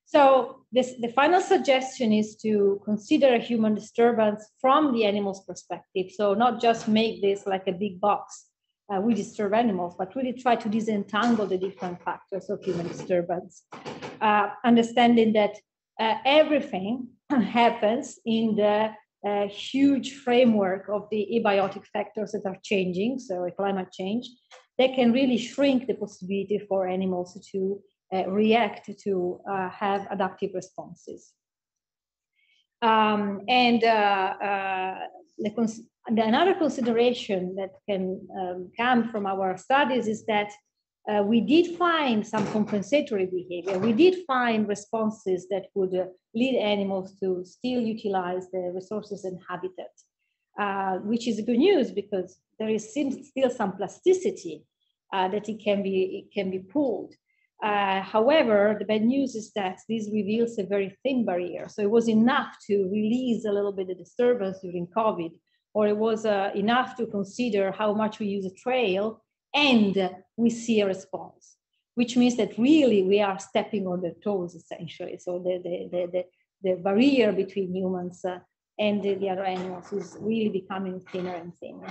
So the final suggestion is to consider human disturbance from the animal's perspective. So not just make this like a big box, we disturb animals, but really try to disentangle the different factors of human disturbance. Understanding that everything happens in the huge framework of the abiotic factors that are changing, so climate change, that can really shrink the possibility for animals to react, to have adaptive responses. Another consideration that can come from our studies is that we did find some compensatory behavior. We did find responses that would lead animals to still utilize the resources and habitat, which is good news because there is still some plasticity that it can be pulled. However, the bad news is that this reveals a very thin barrier. So it was enough to release a little bit of disturbance during COVID, or it was enough to consider how much we use a trail and we see a response, which means that really we are stepping on their toes essentially. So the barrier between humans and the other animals is really becoming thinner and thinner,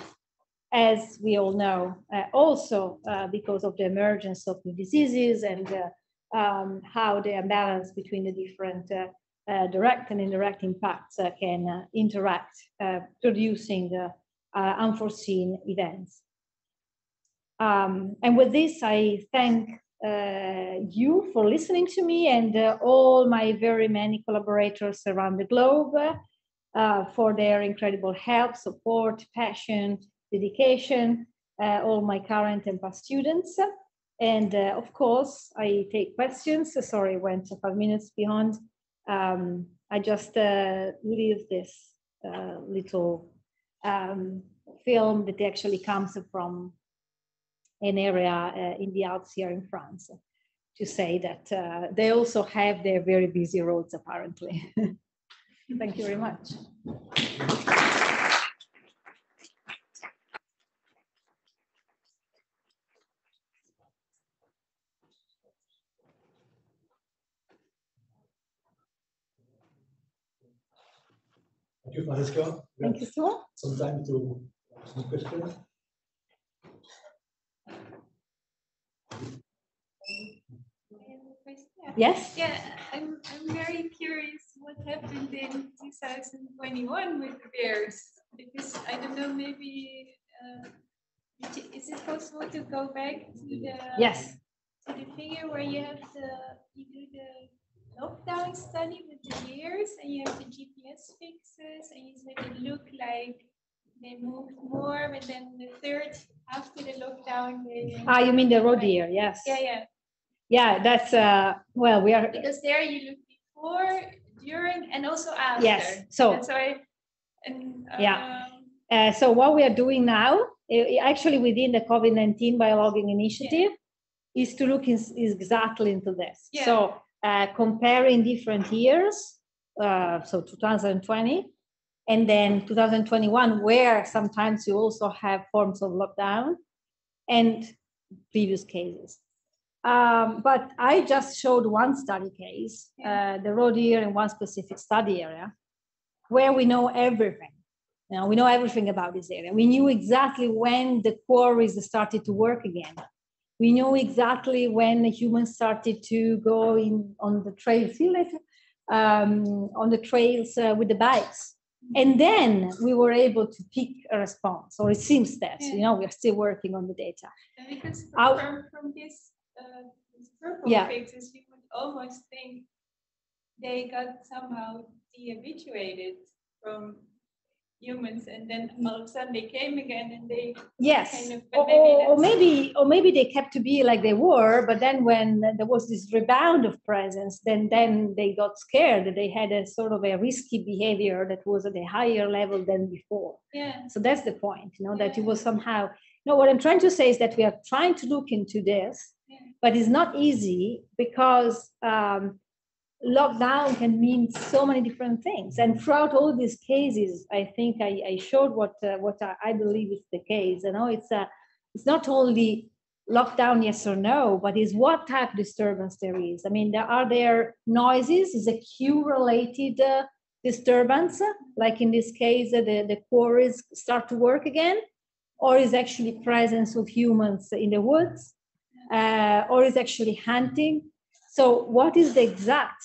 as we all know, also because of the emergence of new diseases and how the imbalance between the different direct and indirect impacts can interact, producing unforeseen events. And with this, I thank you for listening to me and all my very many collaborators around the globe for their incredible help, support, passion, dedication, all my current and past students. And of course, I take questions. Sorry, I went 5 minutes beyond. I just leave this little film that actually comes from an area in the Alps here in France, to say that they also have their very busy roads, apparently. Thank you very much. Thank you, Francesca. Thank you, Stuart. Some time to some questions. Yes? Yeah, I'm very curious what happened in 2021 with the bears, because I don't know, maybe is it possible to go back to the Yes. to the figure where you have you do lockdown study with the years, and you have the GPS fixes, and you said it looked like they moved more, but then the third after the lockdown, they. You mean the roe deer? Yes. Yeah. Yeah, that's well, we are. Because there you look before, during, and also after. Yes. So. That's why. And yeah. So what we are doing now, actually within the COVID-19 Biologging Initiative, is to look exactly into this. Yeah. So comparing different years, so 2020, and then 2021, where sometimes you also have forms of lockdown, and previous cases. But I just showed one study case, the roe deer in one specific study area, where we know everything. Now, we know everything about this area. We knew exactly when the quarries started to work again. We know exactly when humans started to go in on the trails, on the trails with the bikes. And then we were able to pick a response, or it seems that, we're still working on the data. Because from this purple fixes, you would almost think they got somehow de-habituated from humans, and then all of a sudden they came again, and they kind of, or maybe they kept to be like they were, but then when there was this rebound of presence, then they got scared. They had a sort of a risky behavior that was at a higher level than before. Yeah. So that's the point, that it was somehow. What I'm trying to say is that we are trying to look into this, but it's not easy because lockdown can mean so many different things. And throughout all these cases, I think I showed what I believe is the case. It's not only lockdown, yes or no, but it's what type of disturbance there is. I mean, are there noises? Is a Q-related disturbance? Like in this case, the quarries start to work again? Or is actually presence of humans in the woods? Or is actually hunting? So what is the exact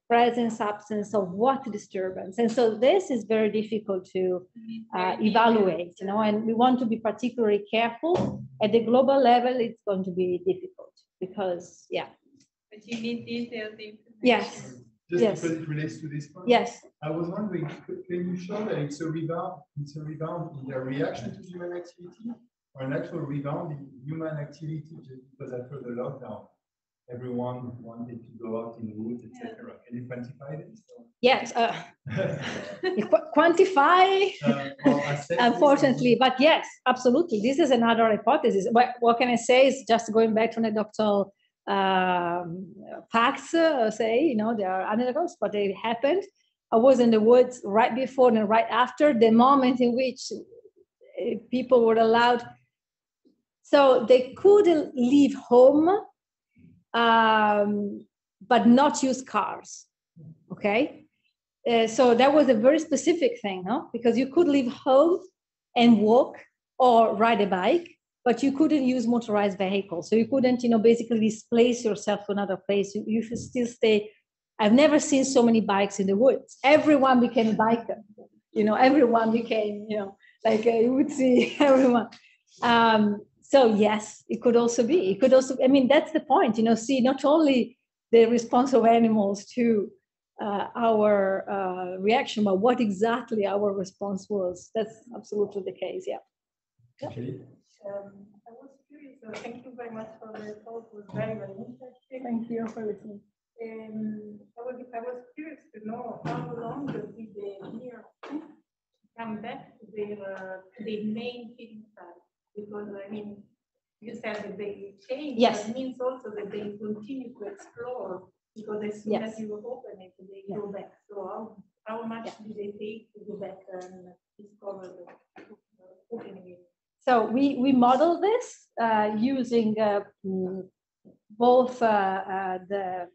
presence, absence of what disturbance? And so this is very difficult to evaluate, and we want to be particularly careful. At the global level, it's going to be difficult because, But you need detailed information. Yes. Just because it relates to this point. Yes. I was wondering, can you show that it's a rebound in the reaction to human activity, or an actual rebound in human activity just because after the lockdown, everyone wanted to go out in the woods, etc. Can you quantify this? Yes. Quantify, unfortunately, but yes, absolutely. This is another hypothesis. But what can I say is just going back to anecdotal facts, there are anecdotes, but it happened. I was in the woods right before and right after the moment in which people were allowed. So they couldn't leave home, but not use cars, okay? So that was a very specific thing, because you could leave home and walk or ride a bike, but you couldn't use motorized vehicles. So you couldn't, basically displace yourself to another place. You should still stay. I've never seen so many bikes in the woods. Everyone became a biker, everyone became, like you would see everyone. So yes, it could also be. It could also. I mean, that's the point. See not only the response of animals to our reaction, but what exactly our response was. That's absolutely the case. Yeah. Okay. I was curious. Thank you very much for the talk. It was very, very interesting. Thank you for listening. I was curious to know how long did the deer come back to their main feeding site? Because you said that they change. Yes. That means also that they continue to explore, because as soon as you open it, they go back. So how much do they take to go back and discover the opening? So we model this using both the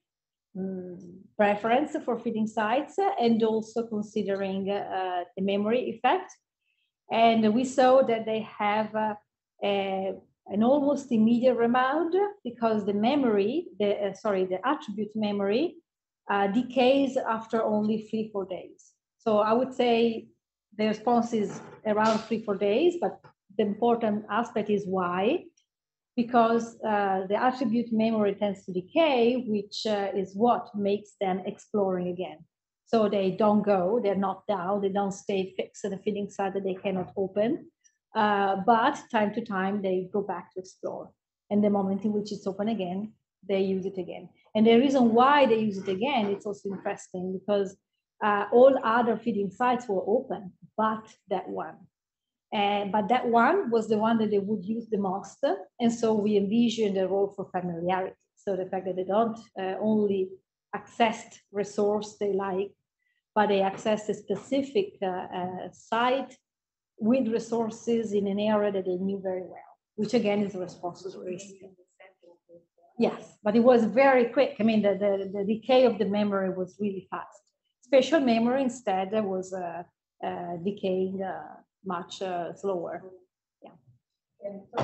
preference for feeding sites and also considering the memory effect. And we saw that they have an almost immediate rebound because the memory, the attribute memory decays after only 3-4 days. So I would say the response is around 3-4 days, but the important aspect is why. because the attribute memory tends to decay, which is what makes them exploring again. So they don't go, they're not down, they don't stay fixed at the feeding site that they cannot open, but time to time they go back to explore. And the moment in which it's open again, they use it again. And the reason why they use it again, it's also interesting because all other feeding sites were open, but that one. But that one was the one that they would use the most. And so we envisioned a role for familiarity. So the fact that they don't only access resource they like, but they access a specific site with resources in an area that they knew very well, which again is a response to risk. Yes, but it was very quick. I mean, the decay of the memory was really fast. Spatial memory instead was decaying much slower. Yeah. And so,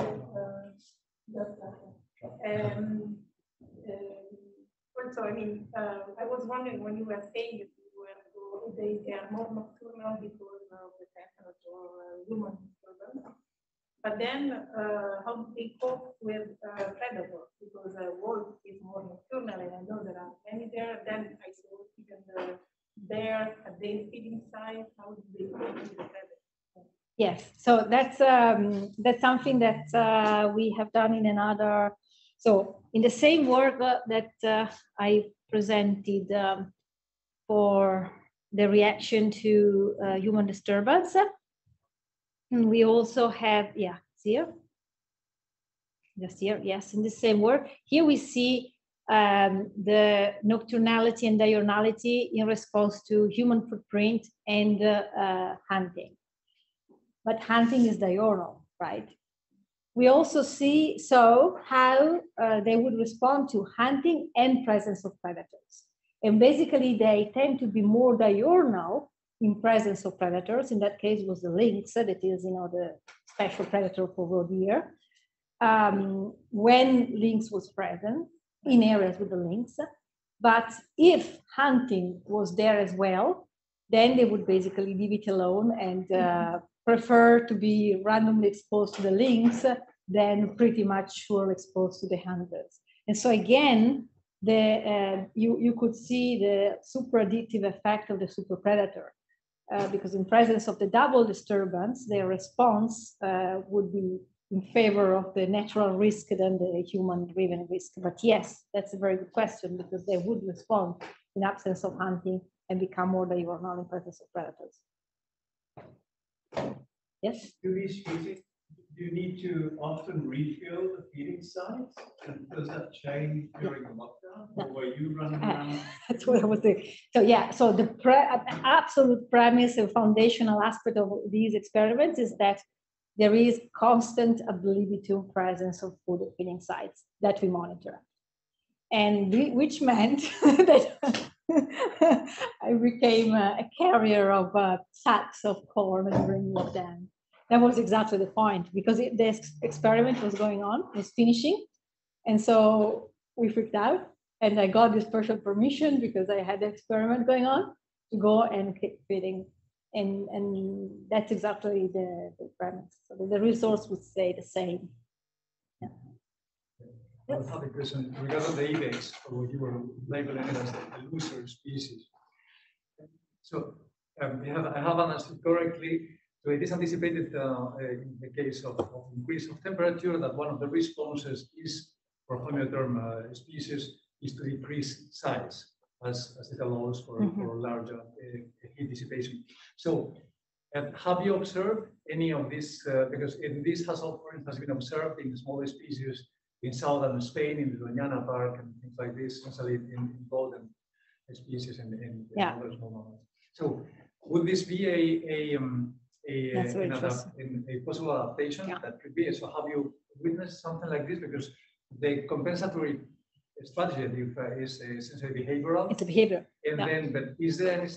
also, I mean, I was wondering when you were saying that they are more nocturnal because of the temperature or human disturbance. But then, how do they cope with predators? Because a wolf is more nocturnal, and I know there are many there. Then I saw even the bear at their feeding site. How do they cope with the predators? Yes, so that's something that we have done in another. So in the same work that I presented for the reaction to human disturbance. And we also have, yeah, here, just here, yes, in the same work. Here we see the nocturnality and diurnality in response to human footprint and hunting. But hunting is diurnal, right? We also see how they would respond to hunting and presence of predators. And basically they tend to be more diurnal in presence of predators. In that case was the lynx, that is, the special predator for roe deer. When lynx was present in areas with the lynx, but if hunting was there as well, then they would basically leave it alone and prefer to be randomly exposed to the lynx than pretty much sure exposed to the hunters. And so again, you could see the superaddictive effect of the super predator. Because in presence of the double disturbance, their response would be in favor of the natural risk than the human-driven risk. But yes, that's a very good question because they would respond in absence of hunting and become more diurnal in presence of predators. Yes? Do these species, do you need to often refill the feeding sites? And does that change during the lockdown? Or were you running around? That's what I was doing. So yeah, so the absolute premise and foundational aspect of these experiments is that there is constant ability to presence of food at feeding sites that we monitor. And which meant that I became a carrier of sacks of corn during lockdown. That was exactly the point because the experiment was going on, was finishing. And so we freaked out and I got this special permission because I had the experiment going on to go and keep feeding. And that's exactly the premise. So the resource would stay the same. Yeah. I have a question regarding the index, or what you were labeling it as the loser species. So I have understood correctly. So it is anticipated in the case of increase of temperature that one of the responses is for homeotherm species is to decrease size as it allows for larger heat dissipation. So have you observed any of this? Because this has been observed in smaller species in southern Spain, in the Doñana Park and things like this, especially in golden species and other small mammals. So would this be a possible adaptation that could be? So have you witnessed something like this? Because the compensatory strategy is essentially behavioral. It's a behavior. And then, but is there any,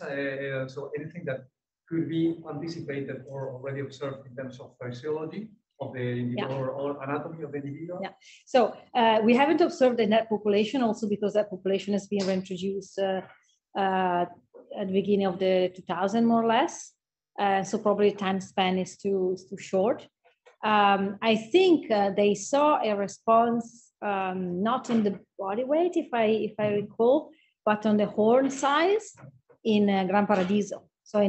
anything that could be anticipated or already observed in terms of physiology of the individual or anatomy of the individual? Yeah. So we haven't observed in that population, also because that population has been reintroduced at the beginning of the 2000, more or less. So probably time span is too short. I think they saw a response not in the body weight, if I recall, but on the horn size in Gran Paradiso. So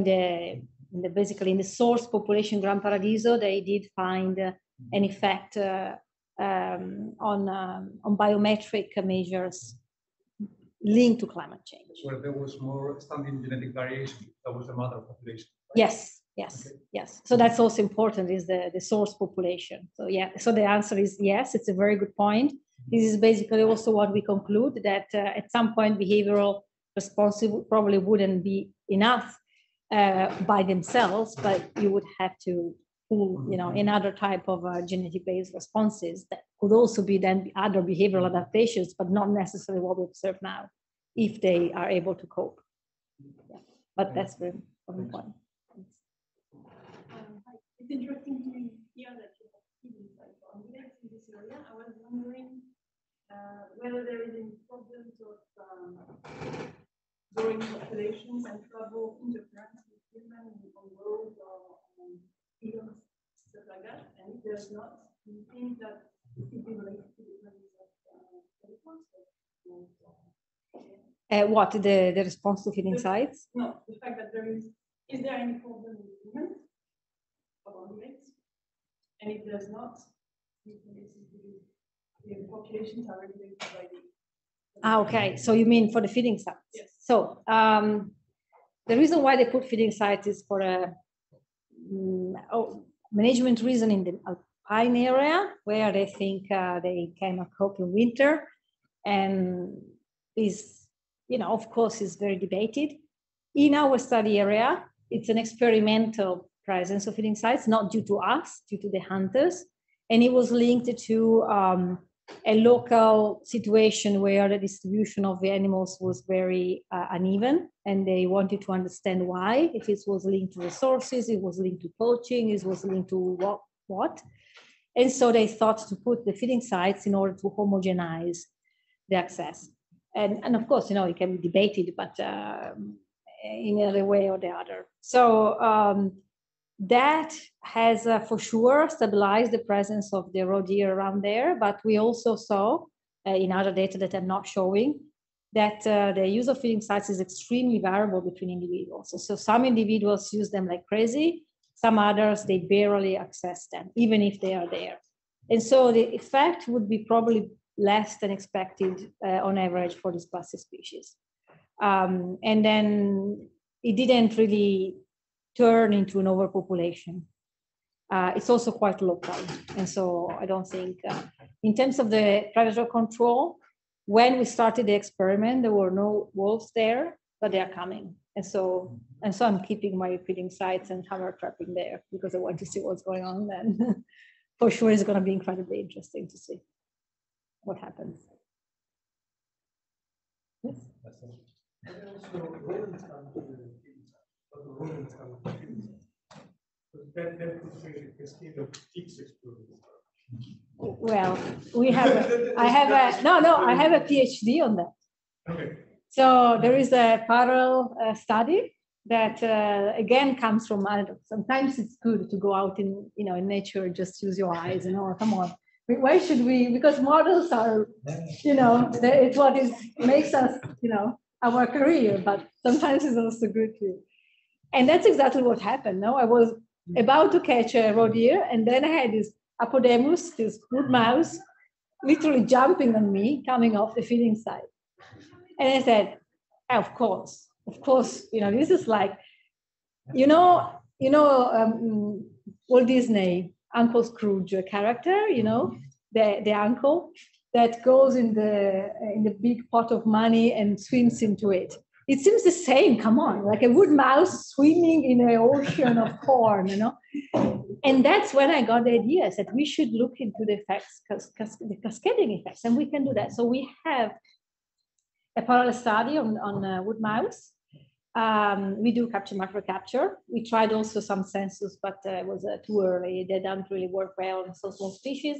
basically in the source population Gran Paradiso, they did find an effect on biometric measures linked to climate change. Where there was more standing genetic variation, that was the mother population. Right? Yes, yes, okay. Yes. So that's also important, is the source population. So yeah, so the answer is yes, it's a very good point. This is basically also what we conclude, that at some point behavioral responses probably wouldn't be enough by themselves, but you would have to pull, another type of genetic-based responses that could also be then other behavioral adaptations, but not necessarily what we observe now, if they are able to cope. Yeah. But that's very important point. It's interesting to hear that you have feelings like confidence in this area. I was wondering whether there is any problems of growing populations and travel interference with humans on roads or fields, stuff like that. And if there's not, do you think that it could be related to the presence of telephones? What, the response to feeding sites? No, the fact that there is there any problem with humans or rates? And if there's not, the populations are regulated by the. Okay, so you mean for the feeding sites? Yes. So the reason why they put feeding sites is for a management reason in the alpine area, where they think they cannot cope in winter, and is, of course, is very debated. In our study area, it's an experimental presence of feeding sites, not due to us, due to the hunters, and it was linked to a local situation where the distribution of the animals was very uneven, and they wanted to understand why. If it was linked to resources, it was linked to poaching, it was linked to what. And so they thought to put the feeding sites in order to homogenize the access. And of course, it can be debated, but in a way or the other. So that has for sure stabilized the presence of the roe deer around there, but we also saw in other data that I'm not showing that the use of feeding sites is extremely variable between individuals. So some individuals use them like crazy, some others, they barely access them, even if they are there. And so the effect would be probably less than expected on average for this class of species. And then it didn't really turn into an overpopulation. It's also quite local. And so I don't think, in terms of the predator control, when we started the experiment, there were no wolves there, but they are coming. And so I'm keeping my feeding sites and hammer trapping there because I want to see what's going on then. For sure, it's going to be incredibly interesting to see what happens. Yes? Well, I have a PhD on that. Okay. So there is a parallel study that again comes from, sometimes it's good to go out in nature, just use your eyes, come on. Why should we? Because models are, it's what makes us, our career, but sometimes it's also good to. And that's exactly what happened. No, I was about to catch a roe deer, and then I had this apodemus, this wood mouse, literally jumping on me, coming off the feeding site. And I said, of course, this is like, Walt Disney, Uncle Scrooge character, the uncle that goes in the big pot of money and swims into it. It seems the same, come on, like a wood mouse swimming in an ocean of corn, And that's when I got the idea that we should look into the effects, the cascading effects, and we can do that. So we have a parallel study on wood mouse. We do macro capture. We tried also some census, but it was too early. They don't really work well on so small species.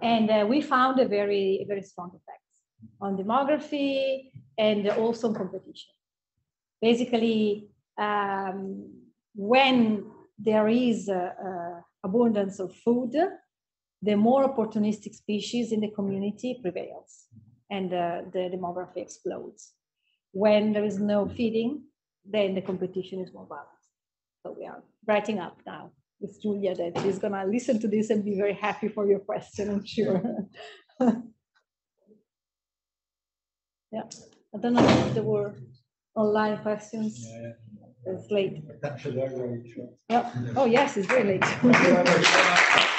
And we found a very, very strong effects on demography and also on competition. Basically, when there is abundance of food, the more opportunistic species in the community prevails, and the demography explodes. When there is no feeding, then the competition is more balanced. So we are writing up now with Julia that she's gonna listen to this and be very happy for your question, I'm sure. Yeah, I don't know if there were online questions. It's late. Yeah. Oh yes, it's very late.